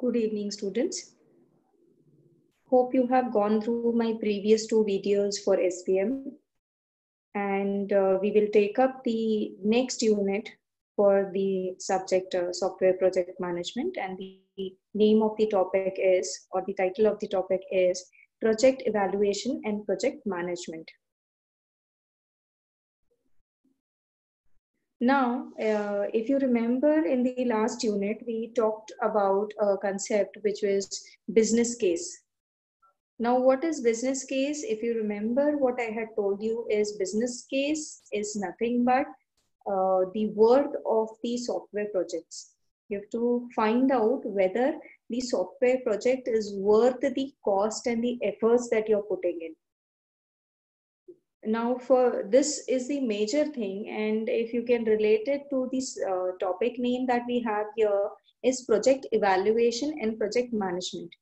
Good evening, students. Hope you have gone through my previous two videos for SPM, and we will take up the next unit for the subject Software Project Management, and the name of the topic is, or the title of the topic is, Project Evaluation and Project Management. Now, if you remember in the last unit, we talked about a concept which was business case. Now, what is business case? If you remember, what I had told you is business case is nothing but the worth of the software projects. You have to find out whether the software project is worth the cost and the efforts that you're putting in. Now, for this is the major thing, and if you can relate it to this topic name that we have here is project evaluation and project management.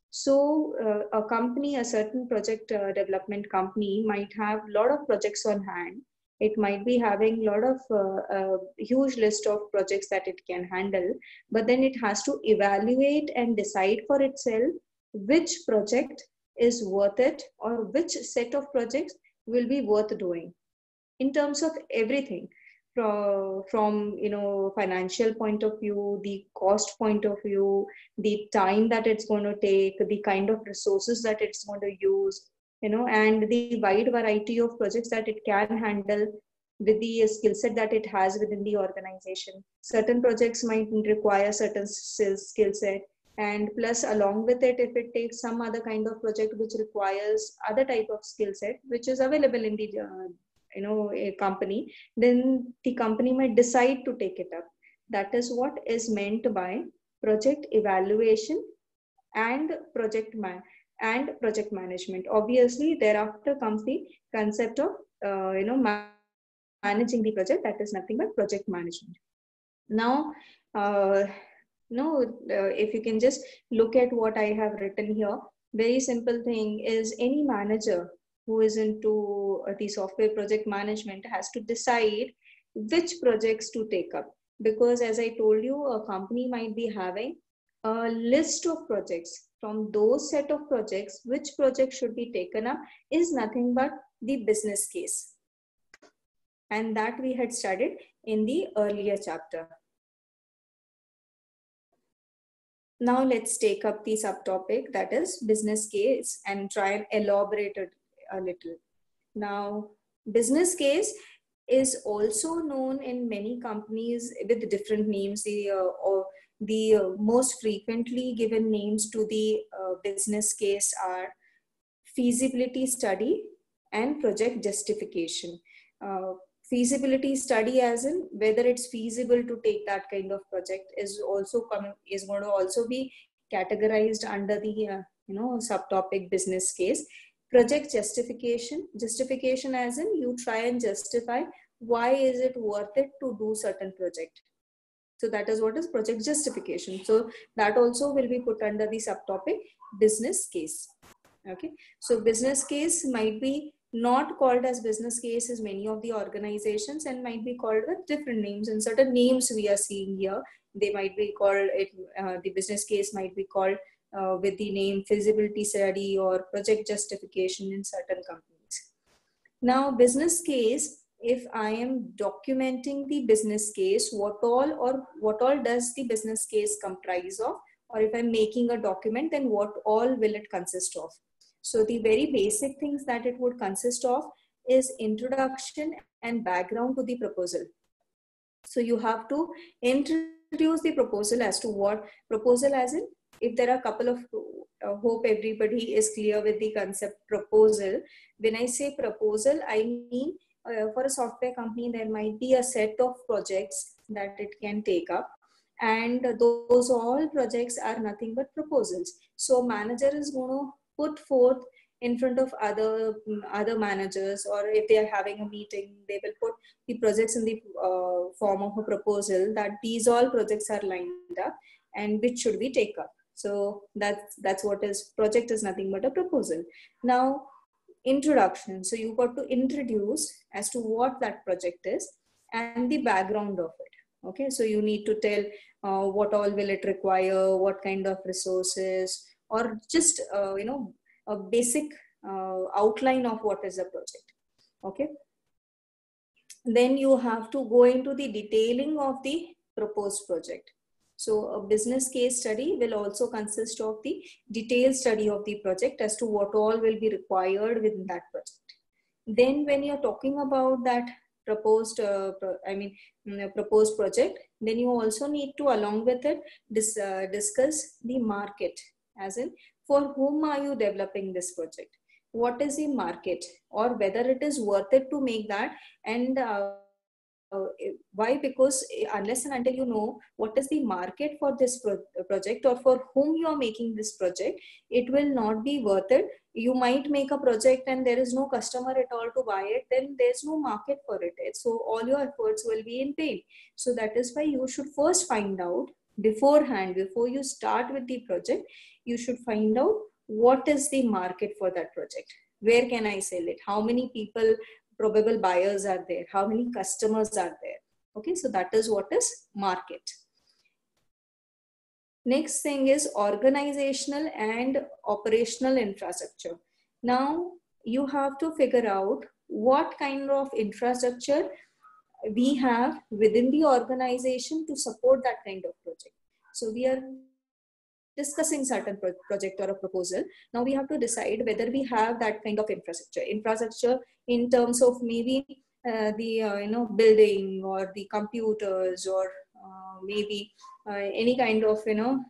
So a company, a certain project development company might have a lot of projects on hand. It might be having a lot of huge list of projects that it can handle, but then it has to evaluate and decide for itself which project is worth it or which set of projects will be worth doing in terms of everything from financial point of view, the cost point of view, the time that it's going to take, the kind of resources that it's going to use, and the wide variety of projects that it can handle with the skill set that it has within the organization. Certain projects might require certain skill set, and plus along with it, if it takes some other kind of project which requires other type of skill set which is available in the a company, then the company might decide to take it up. That is what is meant by project evaluation and project management. Obviously, thereafter comes the concept of managing the project. That is nothing but project management. Now, if you can just look at what I have written here, very simple thing is any manager who is into the software project management has to decide which projects to take up, because as I told you, a company might be having a list of projects. From those set of projects, which project should be taken up is nothing but the business case, and that we had studied in the earlier chapter. Now let's take up the subtopic, that is business case, and try and elaborate it a little. Now, business case is also known in many companies with different names. The most frequently given names to the business case are feasibility study and project justification. Feasibility study, as in whether it's feasible to take that kind of project, is going to also be categorized under the subtopic business case. Project justification as in you try and justify why is it worth it to do certain project. So that is what is project justification. So that also will be put under the subtopic business case. Okay, so business case might be not called as business case as many of the organizations, and might be called with different names. And certain names we are seeing here, they might be called the business case might be called with the name feasibility study or project justification in certain companies. Now, business case, if I am documenting the business case, what all does the business case comprise of? Or if I'm making a document, then what all will it consist of? So the very basic things that it would consist of is introduction and background to the proposal. So you have to introduce the proposal as to what proposal, as in if there are a couple of, hope everybody is clear with the concept proposal. When I say proposal, I mean for a software company, there might be a set of projects that it can take up, and those all projects are nothing but proposals. So manager is going to put forth in front of other managers, or if they are having a meeting, they will put the projects in the form of a proposal, that these all projects are lined up and which should we take up. So that's what is project, is nothing but a proposal. Now, introduction. So you got to introduce as to what that project is and the background of it. Okay, so you need to tell what all will it require, what kind of resources, or just a basic outline of what is the project. Okay, then you have to go into the detailing of the proposed project. So a business case study will also consist of the detailed study of the project as to what all will be required within that project. Then when you're talking about that proposed, proposed project, then you also need to, along with it, discuss the market, as in for whom are you developing this project? What is the market, or whether it is worth it to make that, and why? Because unless and until you know what is the market for this project, or for whom you are making this project, it will not be worth it. You might make a project and there is no customer at all to buy it, then there's no market for it. So all your efforts will be in vain. So that is why you should first find out beforehand, before you start with the project, you should find out what is the market for that project. Where can I sell it? How many people, probable buyers, are there? How many customers are there? Okay, so that is what is market. Next thing is organizational and operational infrastructure. Now you have to figure out what kind of infrastructure we have within the organization to support that kind of project. So we are discussing certain project or a proposal. Now we have to decide whether we have that kind of infrastructure in terms of maybe the building, or the computers, or maybe any kind of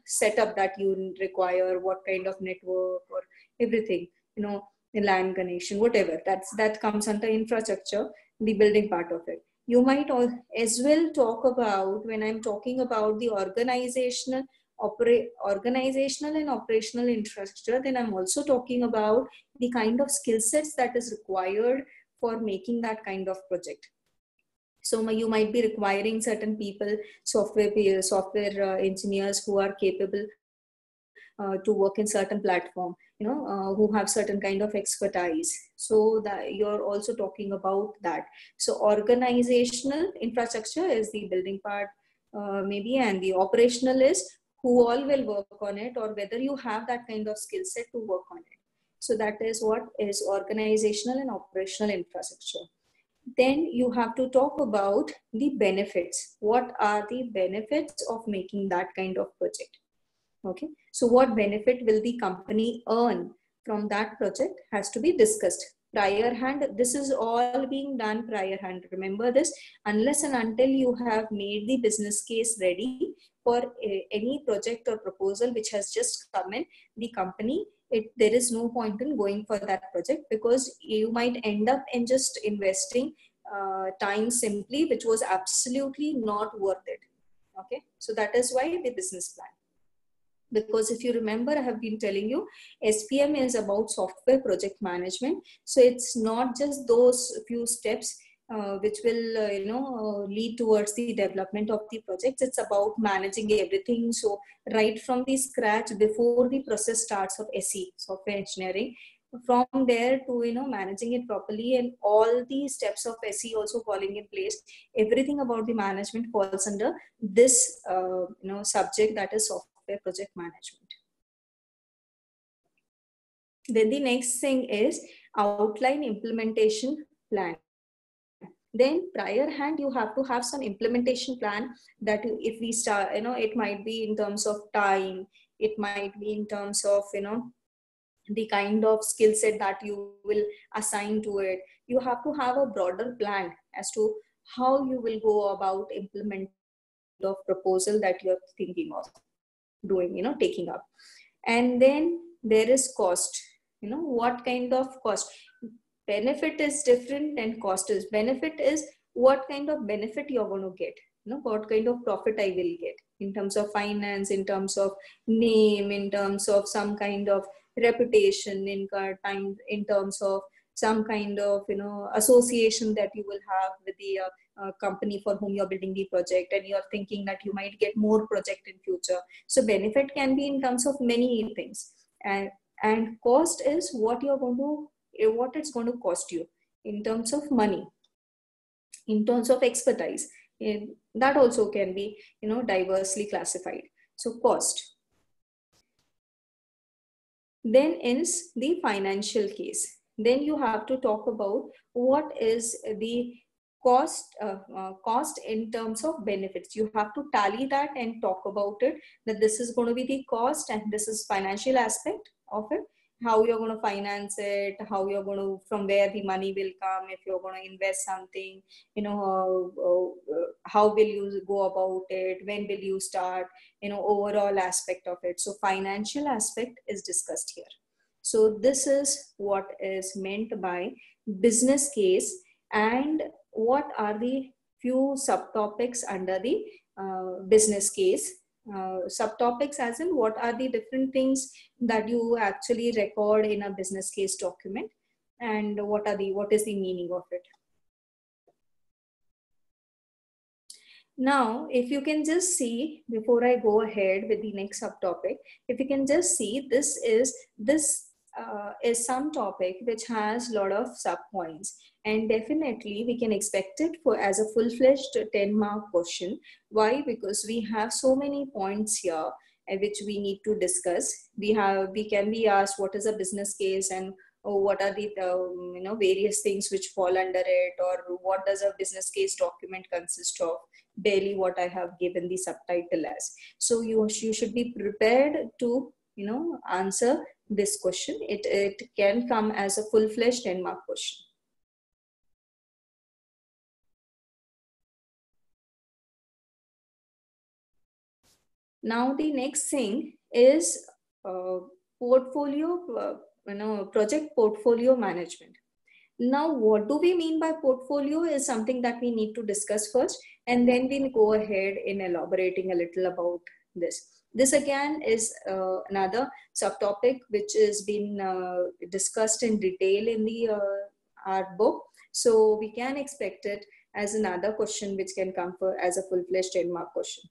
setup that you require, what kind of network, or everything, the LAN connection, whatever, that comes under infrastructure, the building part of it. You might as well talk about, when I'm talking about the organizational and operational infrastructure, then I'm also talking about the kind of skill sets that is required for making that kind of project. So you might be requiring certain people, software engineers who are capable to work in certain platform, who have certain kind of expertise. So that you're also talking about that. So organizational infrastructure is the building part, maybe, and the operational is who all will work on it, or whether you have that kind of skill set to work on it. So that is what is organizational and operational infrastructure. Then you have to talk about the benefits. What are the benefits of making that kind of project? Okay, so what benefit will the company earn from that project has to be discussed prior hand. This is all being done prior hand. Remember this, unless and until you have made the business case ready for any project or proposal which has just come in the company, there is no point in going for that project, because you might end up in just investing time simply, which was absolutely not worth it. Okay, so that is why the business plan. Because if you remember, I have been telling you, SPM is about software project management. So it's not just those few steps which will lead towards the development of the projects. It's about managing everything. So right from the scratch, before the process starts of SE, software engineering, from there to managing it properly, and all the steps of SE also falling in place, everything about the management falls under this subject, that is software project management. Then the next thing is outline implementation plan. Then prior hand, you have to have some implementation plan, that if we start, it might be in terms of time, it might be in terms of the kind of skill set that you will assign to it. You have to have a broader plan as to how you will go about implementing the proposal that you're thinking of doing, taking up. And then there is cost. What kind of cost? Benefit is different and cost is. Benefit is what kind of benefit you're going to get, what kind of profit I will get in terms of finance, in terms of name, in terms of some kind of reputation, in terms of some kind of association that you will have with the company for whom you're building the project, and you're thinking that you might get more project in future. So benefit can be in terms of many things, and cost is what it's going to cost you in terms of money, in terms of expertise. That also can be, diversely classified. So cost. Then ends the financial case. Then you have to talk about what is the cost in terms of benefits. You have to tally that and talk about it, that this is going to be the cost and this is financial aspect of it, how you're going to finance it, how you're going to, from where the money will come, if you're going to invest something, how will you go about it, when will you start, overall aspect of it. So financial aspect is discussed here. So this is what is meant by business case, and what are the few subtopics under the business case. Subtopics as in what are the different things that you actually record in a business case document, and what is the meaning of it. Now, if you can just see, before I go ahead with the next subtopic, if you can just see, this is some topic which has a lot of subpoints, and definitely we can expect it for as a full-fledged 10-mark question. Why? Because we have so many points here which we need to discuss. We can be asked what is a business case, and what are the various things which fall under it, or what does a business case document consist of, barely what I have given the subtitle as. So you should be prepared to answer this question. It can come as a full-fledged 10-mark question. Now the next thing is portfolio, project portfolio management. Now, what do we mean by portfolio is something that we need to discuss first, and then we'll go ahead in elaborating a little about this. This again is another subtopic which has been discussed in detail in the art book. So we can expect it as another question which can come for as a full-fledged 10-mark question.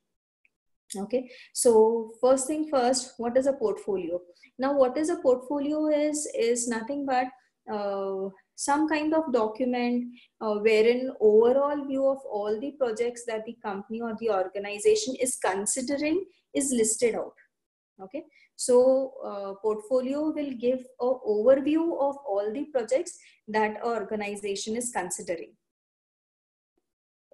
Okay, so first thing first, what is a portfolio? Now, what is a portfolio is nothing but some kind of document wherein overall view of all the projects that the company or the organization is considering is listed out. Okay, so portfolio will give an overview of all the projects that an organization is considering.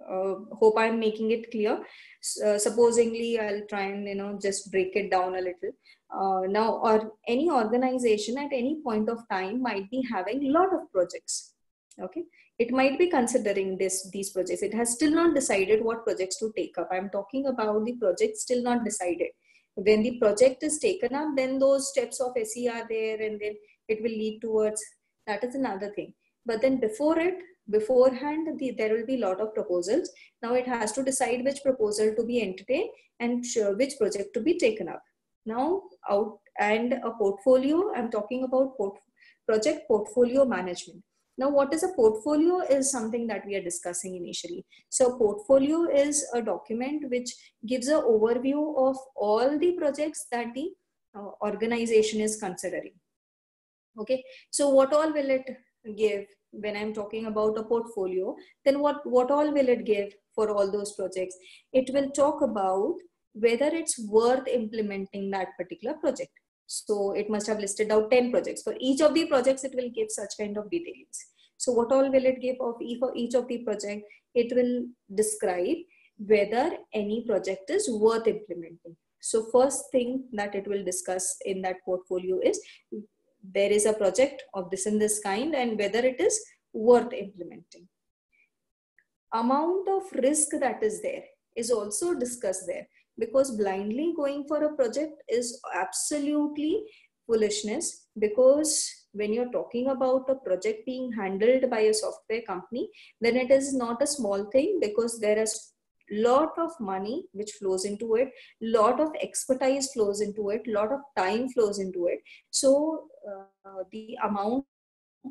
Hope I'm making it clear. Supposingly, I'll try and just break it down a little. Now, or any organization at any point of time might be having a lot of projects. Okay, it might be considering these projects. It has still not decided what projects to take up. I'm talking about the project still not decided. When the project is taken up, then those steps of SE are there, and then it will lead towards, that is another thing. But then beforehand, there will be a lot of proposals. Now it has to decide which proposal to be entertained and which project to be taken up. Now, and a portfolio, I'm talking about project portfolio management. Now, what is a portfolio is something that we are discussing initially. So portfolio is a document which gives an overview of all the projects that the organization is considering. Okay, so what all will it give? When I'm talking about a portfolio, then what all will it give for all those projects? It will talk about whether it's worth implementing that particular project. So it must have listed out 10 projects. For each of the projects, it will give such kind of details. So what all will it give for each of the project? It will describe whether any project is worth implementing. So first thing that it will discuss in that portfolio is there is a project of this and this kind, and whether it is worth implementing. Amount of risk that is there is also discussed there, because blindly going for a project is absolutely foolishness. Because when you're talking about a project being handled by a software company, then it is not a small thing, because there is lot of money which flows into it, lot of expertise flows into it, lot of time flows into it. So the amount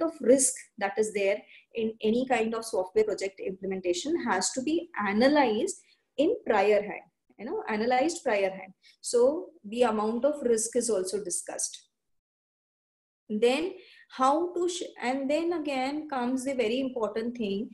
of risk that is there in any kind of software project implementation has to be analyzed in prior hand, analyzed prior hand. So the amount of risk is also discussed. Then how to and then again comes the very important thing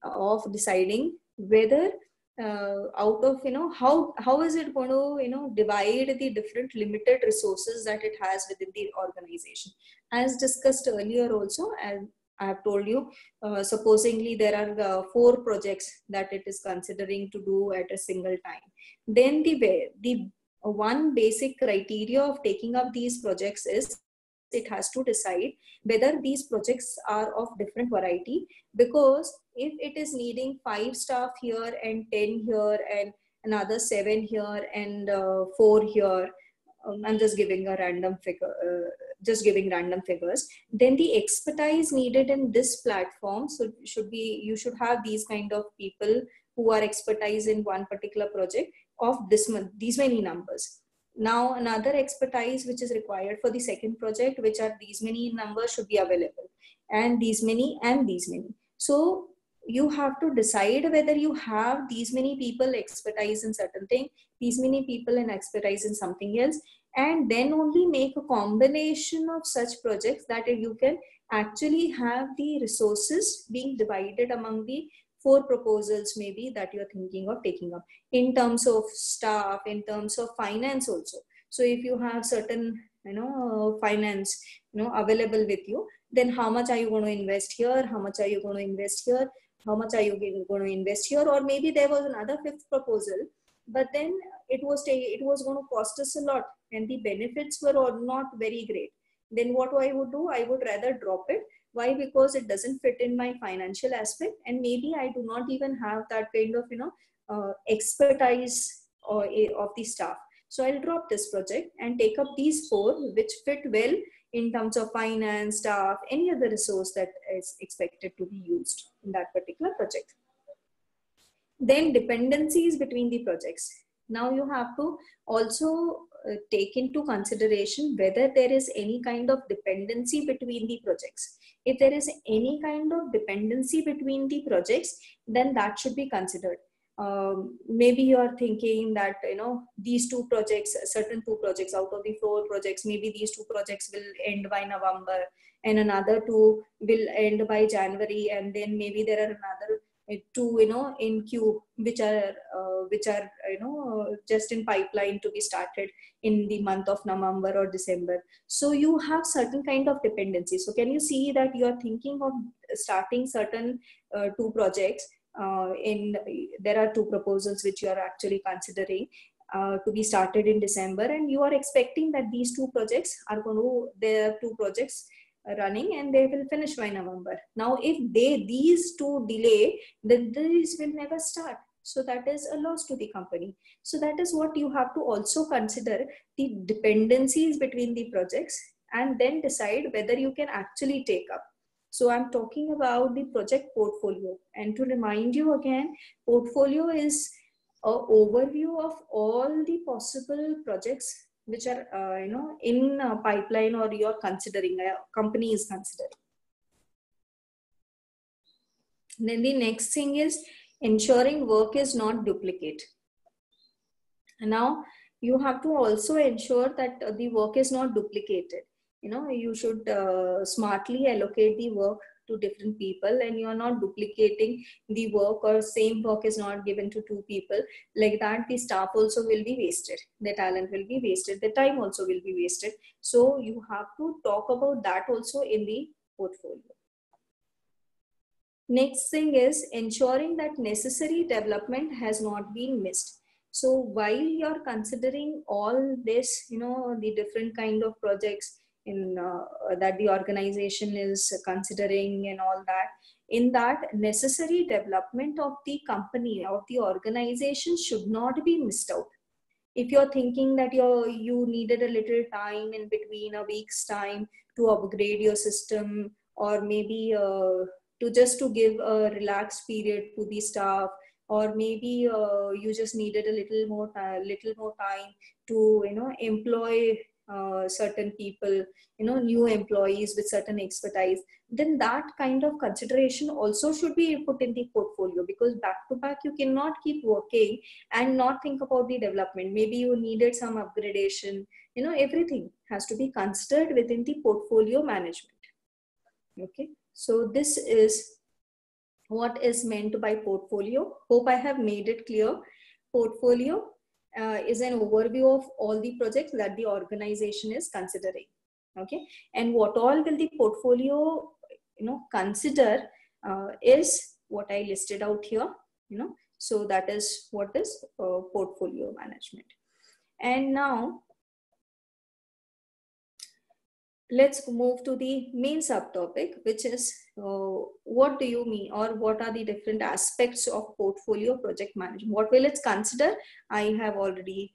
of deciding whether out of, how is it going to, divide the different limited resources that it has within the organization. As discussed earlier also, and I have told you, supposingly there are 4 projects that it is considering to do at a single time. Then the one basic criteria of taking up these projects is it has to decide whether these projects are of different variety, because if it is needing 5 staff here and 10 here and another 7 here and 4 here, I'm just giving a random figure, just giving random figures, then the expertise needed in this platform should be, you should have these kind of people who are expertise in one particular project of these many numbers. Now another expertise which is required for the second project, which are these many numbers should be available, and these many and these many. So you have to decide whether you have these many people expertise in certain thing, these many people in expertise in something else, and then only make a combination of such projects that you can actually have the resources being divided among the 4 proposals maybe that you're thinking of taking up, in terms of staff, in terms of finance also. So if you have certain, finance, available with you, then how much are you going to invest here, how much are you going to invest here, how much are you going to invest here? Or maybe there was another 5th proposal, but then it was going to cost us a lot and the benefits were not very great. Then what I would do, I would rather drop it. Why? Because it doesn't fit in my financial aspect, and maybe I do not even have that kind of, expertise of the staff. So I'll drop this project and take up these 4 which fit well in terms of finance, staff, any other resource that is expected to be used in that particular project. Then dependencies between the projects. Now you have to also take into consideration whether there is any kind of dependency between the projects. If there is any kind of dependency between the projects, then that should be considered. Maybe you are thinking that, these 2 projects, certain 2 projects out of the 4 projects, maybe these 2 projects will end by November and another 2 will end by January, and then maybe there are another 2, in queue, which are just in pipeline to be started in the month of November or December. So you have certain kind of dependency. So can you see that you are thinking of starting certain 2 projects, there are 2 proposals which you are actually considering to be started in December, and you are expecting that these 2 projects are going to, there are 2 projects running and they will finish by November. Now, if these 2 delay, then these will never start. So that is a loss to the company. So that is what you have to also consider, the dependencies between the projects, and then decide whether you can actually take up. So I'm talking about the project portfolio. And to remind you again, portfolio is an overview of all the possible projects which are in a pipeline, or you're considering, a company is considering. Then the next thing is ensuring work is not duplicate. Now you have to also ensure that the work is not duplicated. You should smartly allocate the work to different people, and you are not duplicating the work, or same work is not given to 2 people. Like that, the staff also will be wasted, the talent will be wasted, the time also will be wasted. So you have to talk about that also in the portfolio. Next thing is ensuring that necessary development has not been missed. So while you're considering all this, the different kind of projects in that the organization is considering and all that, in that, necessary development of the company, of the organization, should not be missed out. If you're thinking that you needed a little time in between, a week's time, to upgrade your system, or maybe to give a relaxed period to the staff, or maybe you just needed a little more time to employ certain people, new employees with certain expertise, then that kind of consideration also should be put in the portfolio, because back to back you cannot keep working and not think about the development. Maybe you needed some upgradation, everything has to be considered within the portfolio management. Okay, so this is what is meant by portfolio. Hope I have made it clear. Portfolio is an overview of all the projects that the organization is considering. Okay, and what all will the portfolio consider is what I listed out here. So that is what is portfolio management. And now let's move to the main subtopic, which is what do you mean, or what are the different aspects of portfolio project management? What will it consider? I have already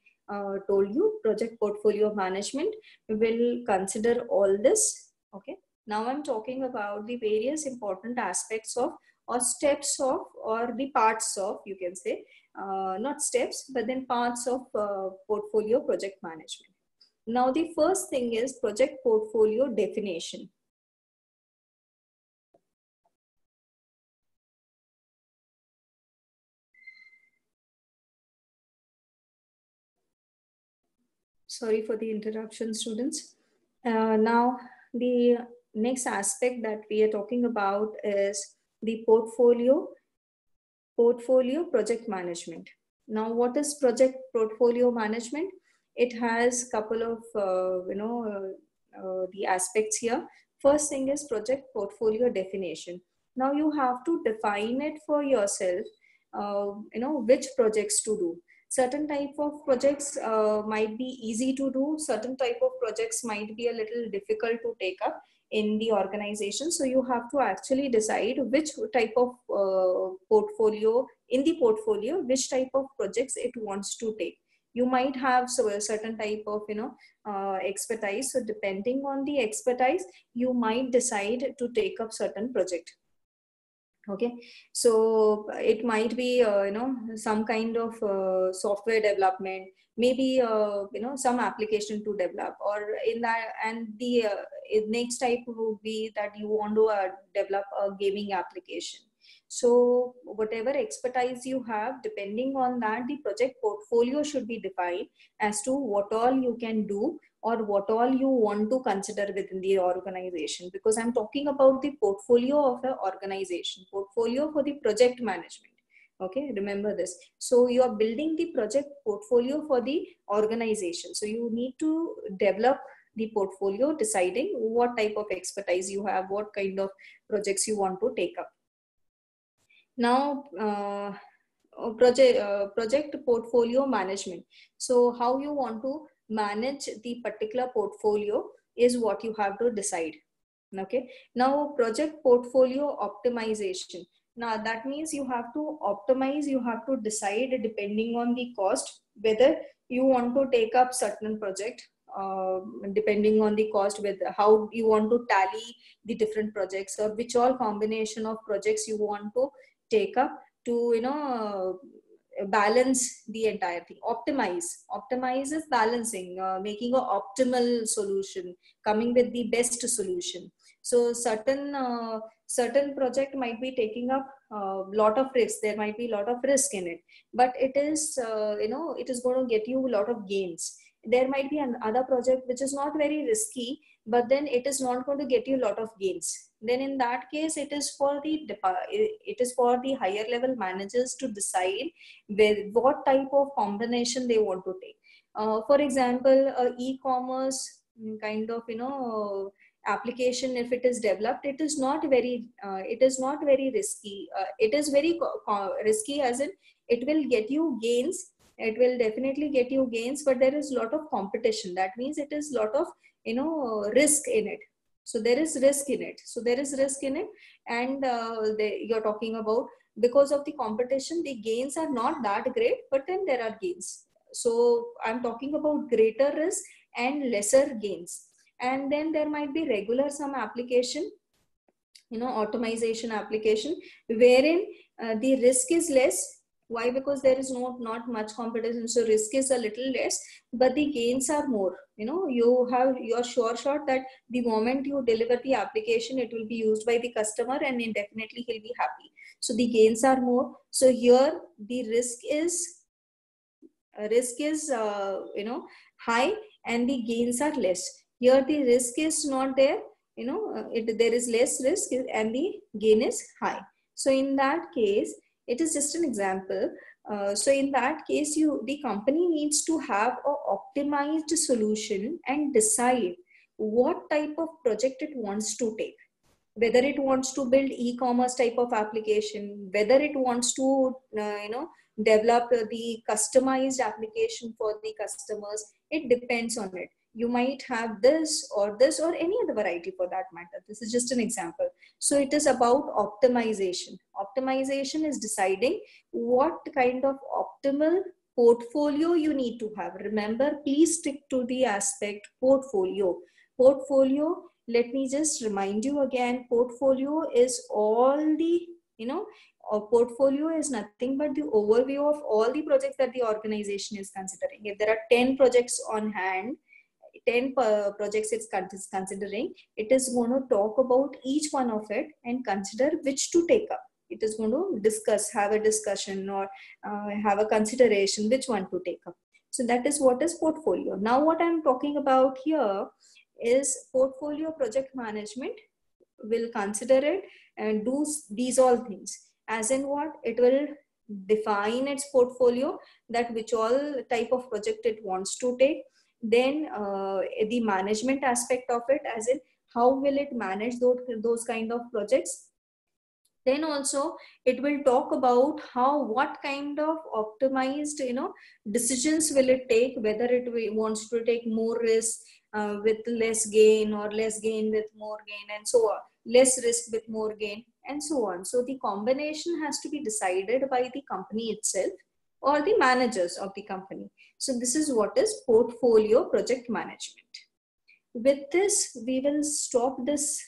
told you. Project portfolio management will consider all this. Okay, now I'm talking about the various important aspects of, or steps of, or the parts of, you can say, not steps, but then parts of portfolio project management. Now, the first thing is project portfolio definition. Sorry for the interruption, students. Now, the next aspect that we are talking about is the portfolio project management. Now, what is project portfolio management? It has a couple of the aspects here. First thing is project portfolio definition. Now you have to define it for yourself, which projects to do. Certain type of projects might be easy to do. Certain type of projects might be a little difficult to take up in the organization. So you have to actually decide which type of portfolio, in the portfolio, which type of projects it wants to take. You might have a certain type of expertise. So depending on the expertise, you might decide to take up certain project. Okay, so it might be some kind of software development, maybe some application to develop, or in that, and the next type would be that you want to develop a gaming application. So whatever expertise you have, depending on that, the project portfolio should be defined as to what all you can do, or what all you want to consider within the organization. Because I'm talking about the portfolio of the organization, portfolio for the project management. Okay, remember this. So you are building the project portfolio for the organization. So you need to develop the portfolio, deciding what type of expertise you have, what kind of projects you want to take up. Now, project portfolio management. So how you want to manage the particular portfolio is what you have to decide. Okay, now project portfolio optimization. Now that means you have to optimize, you have to decide depending on the cost, whether you want to take up certain project, depending on the cost, with how you want to tally the different projects, or which all combination of projects you want to take up to balance the entire thing. Optimize is balancing, making an optimal solution, coming with the best solution. So certain project might be taking up a lot of risk. There might be a lot of risk in it, but it is it is going to get you a lot of gains. There might be another project which is not very risky, but then it is not going to get you a lot of gains. Then in that case, it is for the higher level managers to decide what type of combination they want to take. For example, e-commerce kind of application, if it is developed, it is not very risky. It is very risky, as in it will get you gains. It will definitely get you gains, but there is a lot of competition. That means it is a lot of risk in it. So there is risk in it. And you're talking about, because of the competition, the gains are not that great, but then there are gains. So I'm talking about greater risk and lesser gains. And then there might be regular some application, automation application, wherein the risk is less. Why? Because there is not much competition, so risk is a little less, but the gains are more. You're sure shot that the moment you deliver the application, it will be used by the customer, and definitely he'll be happy. So the gains are more. So here the risk is high, and the gains are less. Here the risk is not there. There is less risk and the gain is high. So in that case, it is just an example. So in that case, the company needs to have a optimized solution and decide what type of project it wants to take, whether it wants to build e-commerce type of application, whether it wants to develop the customized application for the customers. It depends on it. You might have this or any other variety for that matter. This is just an example. So it is about optimization. Optimization is deciding what kind of optimal portfolio you need to have. Remember, please stick to the aspect portfolio. Portfolio, let me just remind you again, portfolio is all the, a portfolio is nothing but the overview of all the projects that the organization is considering. If there are 10 projects on hand, 10 projects it's considering, it is going to talk about each one of it and consider which to take up. It is going to discuss, have a discussion, or have a consideration which one to take up. So that is what is portfolio. Now what I'm talking about here is portfolio project management will consider it and do these all things. As in what? It will define its portfolio, that which all type of project it wants to take. Then the management aspect of it, as in how will it manage those kind of projects. Then also it will talk about what kind of optimized decisions will it take, whether it wants to take more risk with less gain, or less gain with more gain, and so on, less risk with more gain, and so on. So the combination has to be decided by the company itself or the managers of the company. So this is what is portfolio project management. With this, we will stop this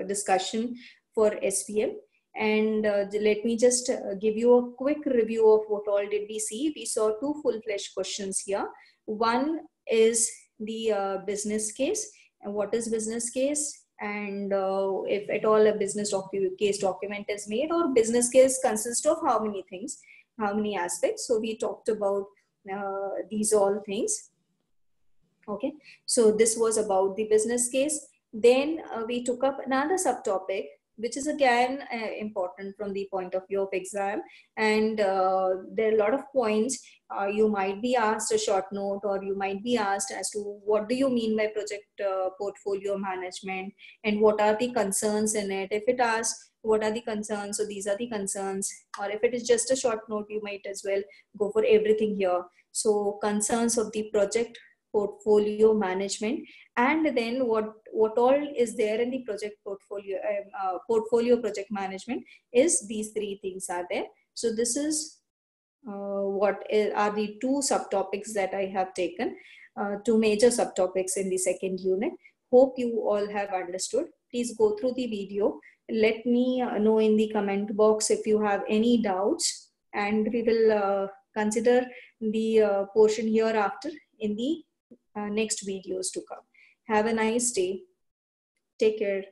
discussion for SPM. And let me just give you a quick review of what all did we see. We saw two full-fledged questions here. One is the business case. And what is business case? And if at all a business case document is made, or business case consists of how many things, how many aspects. So we talked about these all things. Okay, so this was about the business case. Then we took up another subtopic, which is again important from the point of view of exam. And there are a lot of points. You might be asked a short note, or you might be asked as to what do you mean by project portfolio management, and what are the concerns in it. If it asks what are the concerns, so these are the concerns. Or if it is just a short note, you might as well go for everything here. So concerns of the project portfolio management, and then what all is there in the project portfolio project management is these three things are there. So this is what are the two subtopics that I have taken, two major subtopics in the second unit. Hope you all have understood. Please go through the video. Let me know in the comment box if you have any doubts, and we will consider the portion hereafter in the next videos to come. Have a nice day. Take care.